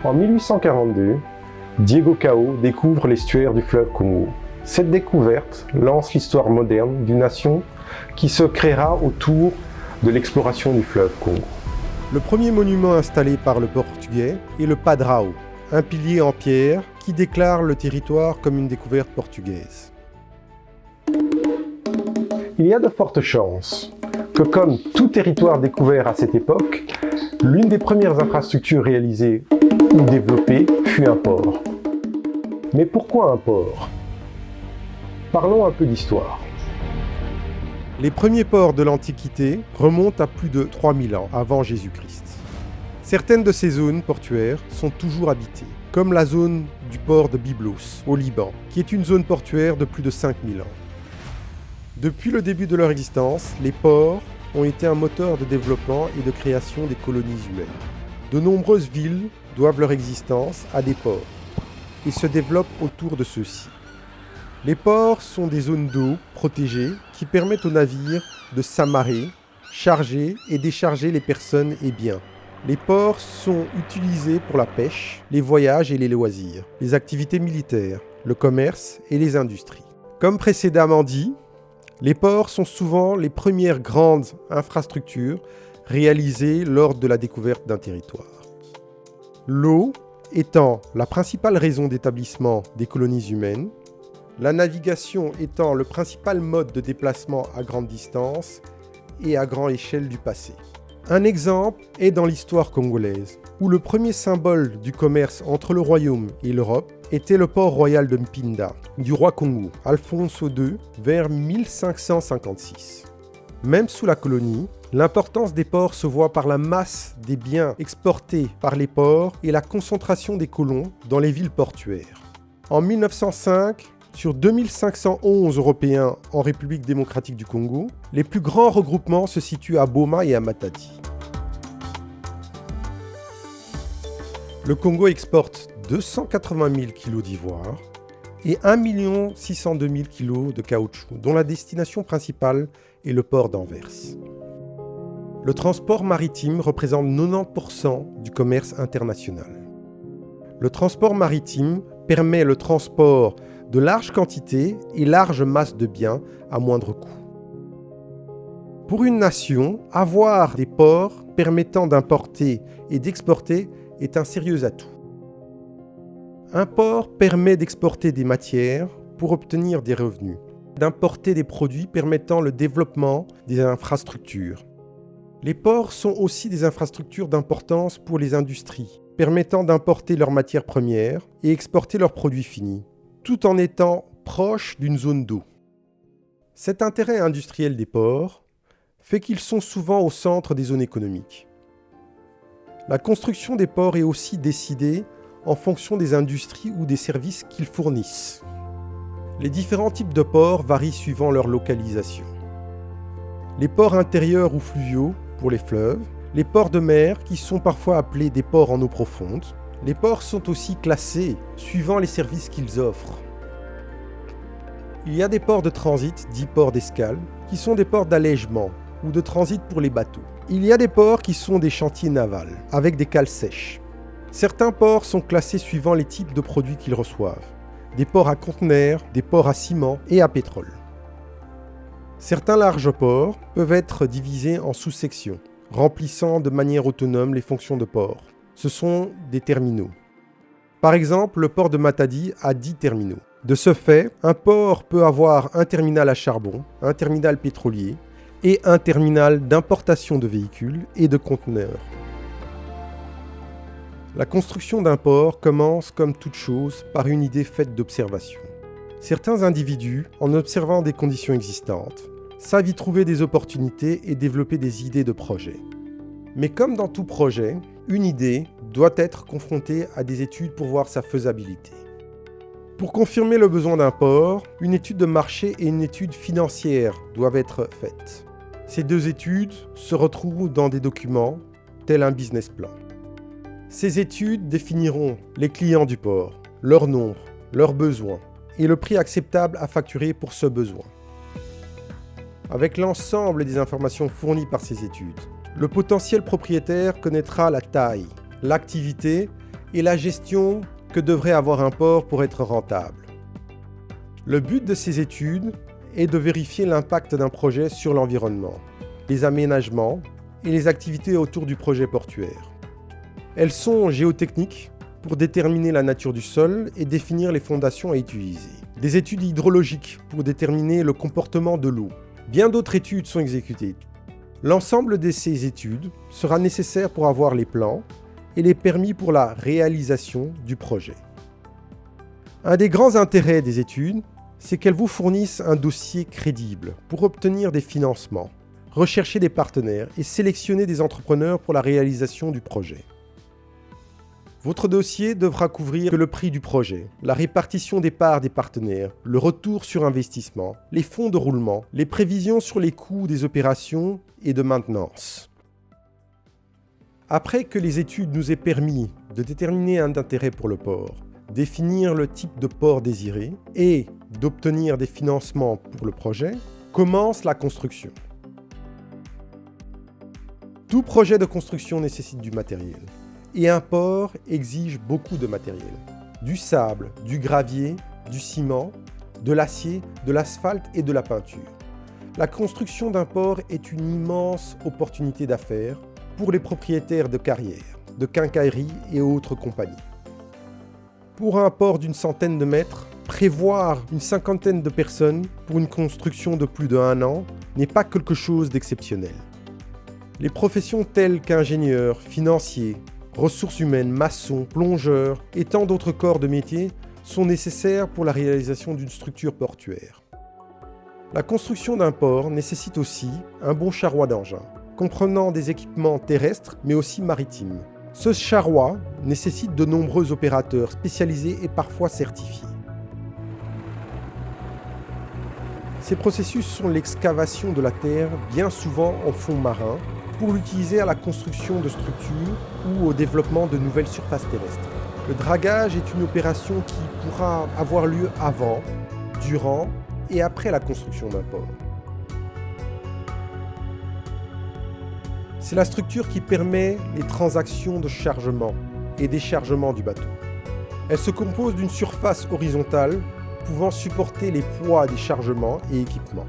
En 1842, Diego Cao découvre l'estuaire du fleuve Congo. Cette découverte lance l'histoire moderne d'une nation qui se créera autour de l'exploration du fleuve Congo. Le premier monument installé par le Portugais est le Padrao, un pilier en pierre qui déclare le territoire comme une découverte portugaise. Il y a de fortes chances que, comme tout territoire découvert à cette époque, l'une des premières infrastructures réalisées ou développées fut un port. Mais pourquoi un port ? Parlons un peu d'histoire. Les premiers ports de l'Antiquité remontent à plus de 3000 ans avant Jésus-Christ. Certaines de ces zones portuaires sont toujours habitées, comme la zone du port de Byblos, au Liban, qui est une zone portuaire de plus de 5000 ans. Depuis le début de leur existence, les ports ont été un moteur de développement et de création des colonies humaines. De nombreuses villes doivent leur existence à des ports et se développent autour de ceux-ci. Les ports sont des zones d'eau protégées qui permettent aux navires de s'amarrer, charger et décharger les personnes et biens. Les ports sont utilisés pour la pêche, les voyages et les loisirs, les activités militaires, le commerce et les industries. Comme précédemment dit, les ports sont souvent les premières grandes infrastructures réalisées lors de la découverte d'un territoire. L'eau étant la principale raison d'établissement des colonies humaines, la navigation étant le principal mode de déplacement à grande distance et à grande échelle du passé. Un exemple est dans l'histoire congolaise, où le premier symbole du commerce entre le royaume et l'Europe était le port royal de Mpinda, du roi Congo, Alfonso II, vers 1556. Même sous la colonie, l'importance des ports se voit par la masse des biens exportés par les ports et la concentration des colons dans les villes portuaires. En 1905, sur 2511 Européens en République démocratique du Congo, les plus grands regroupements se situent à Boma et à Matadi. Le Congo exporte 280 000 kg d'ivoire et 1 602 000 kg de caoutchouc, dont la destination principale est le port d'Anvers. Le transport maritime représente 90% du commerce international. Le transport maritime permet le transport de larges quantités et larges masses de biens à moindre coût. Pour une nation, avoir des ports permettant d'importer et d'exporter est un sérieux atout. Un port permet d'exporter des matières pour obtenir des revenus, d'importer des produits permettant le développement des infrastructures. Les ports sont aussi des infrastructures d'importance pour les industries, permettant d'importer leurs matières premières et exporter leurs produits finis, tout en étant proches d'une zone d'eau. Cet intérêt industriel des ports fait qu'ils sont souvent au centre des zones économiques. La construction des ports est aussi décidée en fonction des industries ou des services qu'ils fournissent. Les différents types de ports varient suivant leur localisation. Les ports intérieurs ou fluviaux pour les fleuves, les ports de mer qui sont parfois appelés des ports en eau profonde. Les ports sont aussi classés suivant les services qu'ils offrent. Il y a des ports de transit, dits ports d'escale, qui sont des ports d'allègement ou de transit pour les bateaux. Il y a des ports qui sont des chantiers navals, avec des cales sèches. Certains ports sont classés suivant les types de produits qu'ils reçoivent. Des ports à conteneurs, des ports à ciment et à pétrole. Certains larges ports peuvent être divisés en sous-sections, remplissant de manière autonome les fonctions de port. Ce sont des terminaux. Par exemple, le port de Matadi a 10 terminaux. De ce fait, un port peut avoir un terminal à charbon, un terminal pétrolier et un terminal d'importation de véhicules et de conteneurs. La construction d'un port commence, comme toute chose, par une idée faite d'observation. Certains individus, en observant des conditions existantes, savent y trouver des opportunités et développer des idées de projet. Mais comme dans tout projet, une idée doit être confrontée à des études pour voir sa faisabilité. Pour confirmer le besoin d'un port, une étude de marché et une étude financière doivent être faites. Ces deux études se retrouvent dans des documents, tels un business plan. Ces études définiront les clients du port, leur nombre, leurs besoins et le prix acceptable à facturer pour ce besoin. Avec l'ensemble des informations fournies par ces études, le potentiel propriétaire connaîtra la taille, l'activité et la gestion que devrait avoir un port pour être rentable. Le but de ces études est de vérifier l'impact d'un projet sur l'environnement, les aménagements et les activités autour du projet portuaire. Elles sont géotechniques pour déterminer la nature du sol et définir les fondations à utiliser. Des études hydrologiques pour déterminer le comportement de l'eau. Bien d'autres études sont exécutées. L'ensemble de ces études sera nécessaire pour avoir les plans et les permis pour la réalisation du projet. Un des grands intérêts des études, c'est qu'elles vous fournissent un dossier crédible pour obtenir des financements, rechercher des partenaires et sélectionner des entrepreneurs pour la réalisation du projet. Votre dossier devra couvrir le prix du projet, la répartition des parts des partenaires, le retour sur investissement, les fonds de roulement, les prévisions sur les coûts des opérations et de maintenance. Après que les études nous aient permis de déterminer un intérêt pour le port, définir le type de port désiré et d'obtenir des financements pour le projet, commence la construction. Tout projet de construction nécessite du matériel. Et un port exige beaucoup de matériel. Du sable, du gravier, du ciment, de l'acier, de l'asphalte et de la peinture. La construction d'un port est une immense opportunité d'affaires pour les propriétaires de carrières, de quincailleries et autres compagnies. Pour un port d'une centaine de mètres, prévoir une cinquantaine de personnes pour une construction de plus d'1 an n'est pas quelque chose d'exceptionnel. Les professions telles qu'ingénieurs, financiers, ressources humaines, maçons, plongeurs et tant d'autres corps de métier sont nécessaires pour la réalisation d'une structure portuaire. La construction d'un port nécessite aussi un bon charroi d'engin, comprenant des équipements terrestres mais aussi maritimes. Ce charroi nécessite de nombreux opérateurs spécialisés et parfois certifiés. Ces processus sont l'excavation de la terre, bien souvent en fond marin, pour l'utiliser à la construction de structures ou au développement de nouvelles surfaces terrestres. Le dragage est une opération qui pourra avoir lieu avant, durant et après la construction d'un port. C'est la structure qui permet les transactions de chargement et déchargement du bateau. Elle se compose d'une surface horizontale pouvant supporter les poids des chargements et équipements.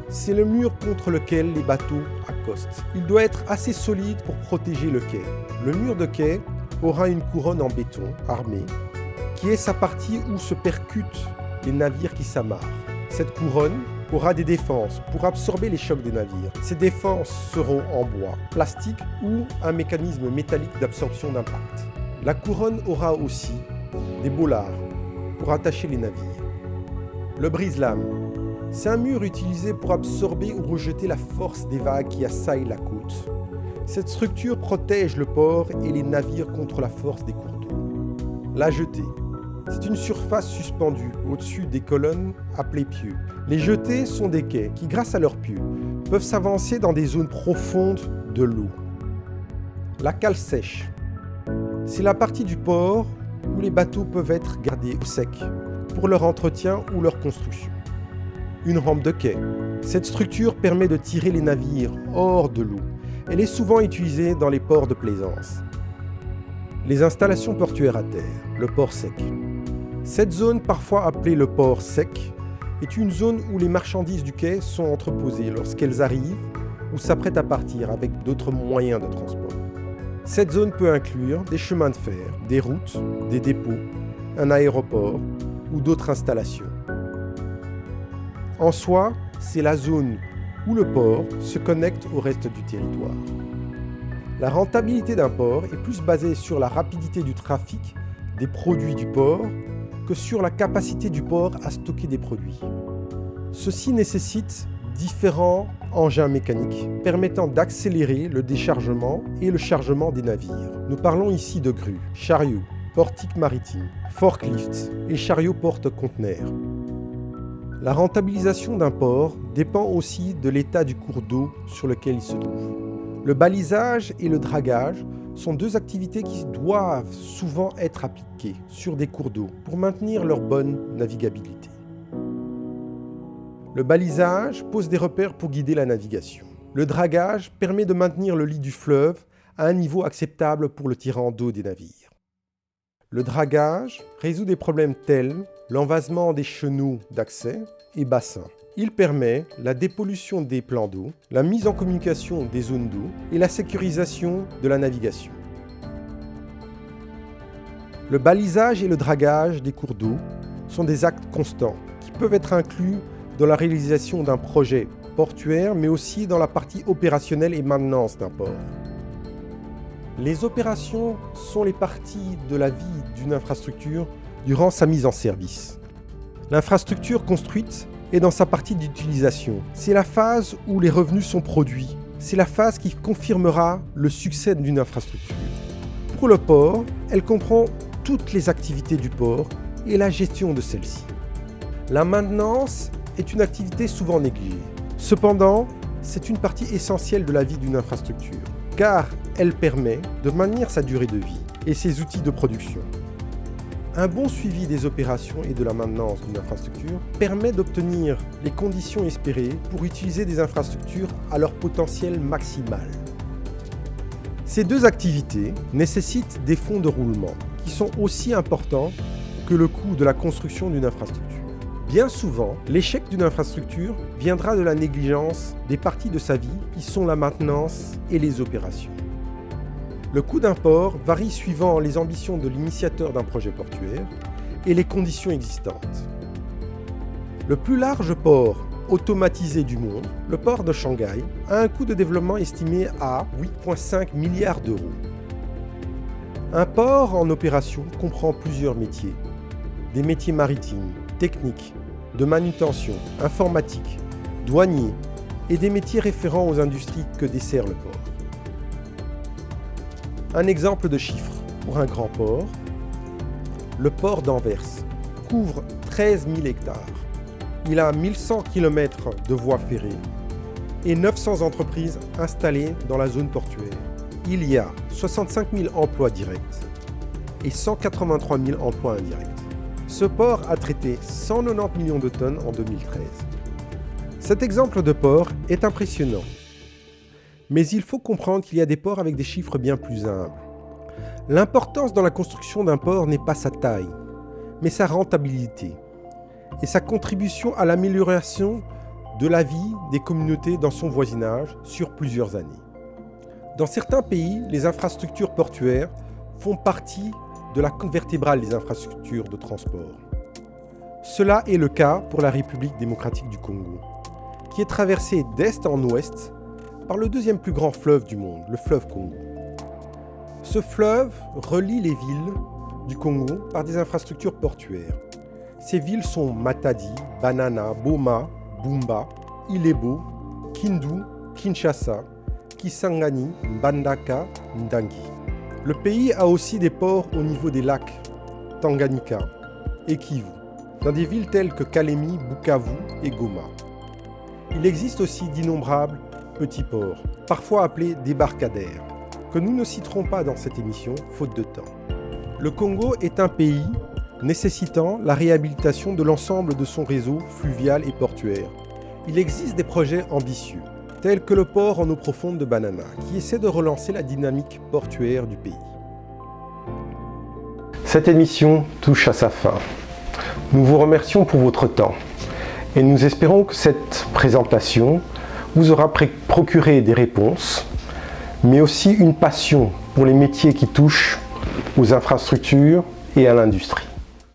C'est le mur contre lequel les bateaux accostent. Il doit être assez solide pour protéger le quai. Le mur de quai aura une couronne en béton armé, qui est sa partie où se percutent les navires qui s'amarrent. Cette couronne aura des défenses pour absorber les chocs des navires. Ces défenses seront en bois, plastique ou un mécanisme métallique d'absorption d'impact. La couronne aura aussi des bollards pour attacher les navires. Le brise-lames. C'est un mur utilisé pour absorber ou rejeter la force des vagues qui assaillent la côte. Cette structure protège le port et les navires contre la force des cours d'eau. La jetée. C'est une surface suspendue au-dessus des colonnes appelées pieux. Les jetées sont des quais qui, grâce à leurs pieux, peuvent s'avancer dans des zones profondes de l'eau. La cale sèche. C'est la partie du port où les bateaux peuvent être gardés au sec pour leur entretien ou leur construction. Une rampe de quai. Cette structure permet de tirer les navires hors de l'eau. Elle est souvent utilisée dans les ports de plaisance. Les installations portuaires à terre, le port sec. Cette zone, parfois appelée le port sec, est une zone où les marchandises du quai sont entreposées lorsqu'elles arrivent ou s'apprêtent à partir avec d'autres moyens de transport. Cette zone peut inclure des chemins de fer, des routes, des dépôts, un aéroport ou d'autres installations. En soi, c'est la zone où le port se connecte au reste du territoire. La rentabilité d'un port est plus basée sur la rapidité du trafic des produits du port que sur la capacité du port à stocker des produits. Ceci nécessite différents engins mécaniques permettant d'accélérer le déchargement et le chargement des navires. Nous parlons ici de grues, chariots, portiques maritimes, forklifts et chariots porte-conteneurs. La rentabilisation d'un port dépend aussi de l'état du cours d'eau sur lequel il se trouve. Le balisage et le dragage sont deux activités qui doivent souvent être appliquées sur des cours d'eau pour maintenir leur bonne navigabilité. Le balisage pose des repères pour guider la navigation. Le dragage permet de maintenir le lit du fleuve à un niveau acceptable pour le tirant d'eau des navires. Le dragage résout des problèmes tels l'envasement des chenaux d'accès et bassins. Il permet la dépollution des plans d'eau, la mise en communication des zones d'eau et la sécurisation de la navigation. Le balisage et le dragage des cours d'eau sont des actes constants qui peuvent être inclus dans la réalisation d'un projet portuaire, mais aussi dans la partie opérationnelle et maintenance d'un port. Les opérations sont les parties de la vie d'une infrastructure durant sa mise en service. L'infrastructure construite est dans sa partie d'utilisation. C'est la phase où les revenus sont produits. C'est la phase qui confirmera le succès d'une infrastructure. Pour le port, elle comprend toutes les activités du port et la gestion de celles-ci. La maintenance est une activité souvent négligée. Cependant, c'est une partie essentielle de la vie d'une infrastructure, car elle permet de maintenir sa durée de vie et ses outils de production. Un bon suivi des opérations et de la maintenance d'une infrastructure permet d'obtenir les conditions espérées pour utiliser des infrastructures à leur potentiel maximal. Ces deux activités nécessitent des fonds de roulement qui sont aussi importants que le coût de la construction d'une infrastructure. Bien souvent, l'échec d'une infrastructure viendra de la négligence des parties de sa vie qui sont la maintenance et les opérations. Le coût d'un port varie suivant les ambitions de l'initiateur d'un projet portuaire et les conditions existantes. Le plus large port automatisé du monde, le port de Shanghai, a un coût de développement estimé à 8,5 milliards d'euros. Un port en opération comprend plusieurs métiers. Des métiers maritimes, techniques, de manutention, informatique, douaniers et des métiers référents aux industries que dessert le port. Un exemple de chiffre pour un grand port. Le port d'Anvers couvre 13 000 hectares. Il a 1100 km de voies ferrées et 900 entreprises installées dans la zone portuaire. Il y a 65 000 emplois directs et 183 000 emplois indirects. Ce port a traité 190 millions de tonnes en 2013. Cet exemple de port est impressionnant. Mais il faut comprendre qu'il y a des ports avec des chiffres bien plus humbles. L'importance dans la construction d'un port n'est pas sa taille, mais sa rentabilité et sa contribution à l'amélioration de la vie des communautés dans son voisinage sur plusieurs années. Dans certains pays, les infrastructures portuaires font partie de la colonne vertébrale des infrastructures de transport. Cela est le cas pour la République démocratique du Congo, qui est traversée d'est en ouest par le deuxième plus grand fleuve du monde, le fleuve Congo. Ce fleuve relie les villes du Congo par des infrastructures portuaires. Ces villes sont Matadi, Banana, Boma, Bumba, Ilebo, Kindu, Kinshasa, Kisangani, Mbandaka, Ndangi. Le pays a aussi des ports au niveau des lacs Tanganyika et Kivu, dans des villes telles que Kalemi, Bukavu et Goma. Il existe aussi d'innombrables petits ports, parfois appelés débarcadères, que nous ne citerons pas dans cette émission, faute de temps. Le Congo est un pays nécessitant la réhabilitation de l'ensemble de son réseau fluvial et portuaire. Il existe des projets ambitieux, tels que le port en eau profonde de Banana, qui essaie de relancer la dynamique portuaire du pays. Cette émission touche à sa fin. Nous vous remercions pour votre temps et nous espérons que cette présentation vous aura procuré des réponses, mais aussi une passion pour les métiers qui touchent aux infrastructures et à l'industrie.